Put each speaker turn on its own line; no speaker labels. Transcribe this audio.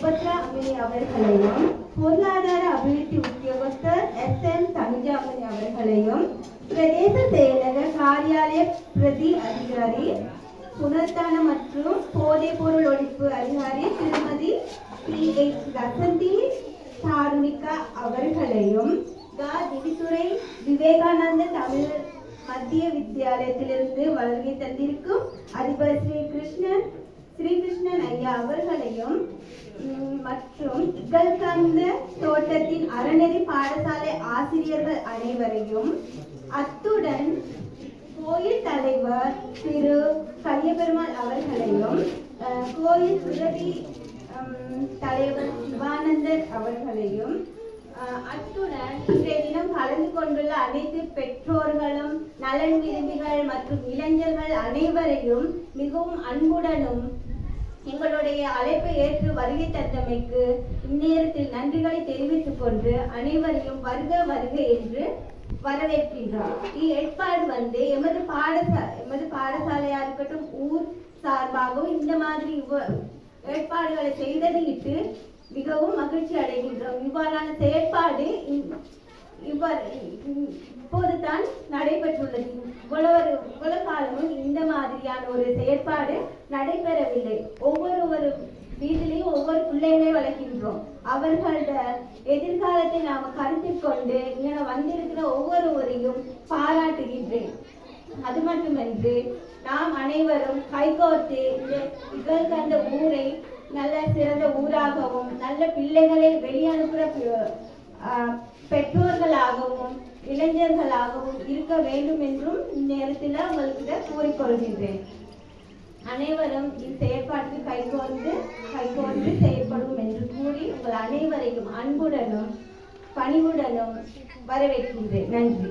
சுபத்ரா அம்மினி அவர்களையும், பொருளாதார அபிவிருத்தி உத்தியோகஸ்தர் SM தனுஜாமணி அவர்களையும், பிரதேச செயலக காரியாலய பிரதி அதிகாரி புனர்தான மற்றும் போதைப் பொருள் ஒழிப்பு அதிகாரி திருமதி PH வசந்தி தாருணிகா அவர்களையும், திவித்துறை விவேகானந்த தமிழ் மத்திய வித்தியாலயத்திலிருந்து வருகை தந்திருக்கும் அதிபர் ஸ்ரீகிருஷ்ணன் ஐயா அவர்களையும் மற்றும் இகழ்கந்த தோட்டத்தின் அறநெறி பாடசாலை ஆசிரியர்கள் அனைவரையும், அத்துடன் கோயில் தலைவர் திரு கலியபெருமாள் அவர்களையும், கோயில் உதவி தலைவர் சிவானந்தர் அவர்களையும், அத்துடன் இன்றைய தினம் கலந்து கொண்டுள்ள அனைத்து பெற்றோர்களும் நலன் விரும்பிகள் மற்றும் இளைஞர்கள் அனைவரையும் மிகவும் அன்புடனும் எங்களுடைய அழைப்பை ஏற்று வருகை தந்தமைக்கு இந்நேரத்தில் நன்றிகளை தெரிவித்துக் கொண்டு அனைவரையும் வருக வருக என்று வரவேற்கின்றோம். ஏற்பாடு எமது பாடசாலையா இருக்கட்டும், ஊர் சார்பாகவும் இந்த மாதிரி ஏற்பாடுகளை செய்ததிட்டு மிகவும் மகிழ்ச்சி அடைகின்றோம். இவ்வாறான செயற்பாடு இப்போதுதான் நடைபெற்றுள்ளது. இவ்வளவு காலமும் இந்த மாதிரியான ஒரு செயற்பாடு நடைபெறவில்லை. ஒவ்வொரு வீட்டிலையும் ஒவ்வொரு பிள்ளைகளை வளர்க்கின்றோம். அவர்களோட எதிர்காலத்தை நாம் கருத்தில் கொண்டு இங்கே வந்திருக்கிற ஒவ்வொருவரையும் பாராட்டுகின்றேன். அது மட்டுமின்றி நாம் அனைவரும் கைகோர்த்து இந்த ஊரை நல்ல சிறந்த ஊராகவும் நல்ல பிள்ளைகளை வெளியனுப்புகிற பெற்றோர்களாகவும் இளைஞர்களாகவும் இருக்க வேண்டும் என்றும் இந்நேரத்தில் உங்களுக்கு கூறிக்கொள்கின்றேன். அனைவரும் இச்செயற்பாட்டுக்கு கைகோர்ந்து செயற்படும் என்று கூறி உங்கள் அனைவரையும் அன்புடனும் பணிவுடனும் வரவேற்கின்றேன். நன்றி.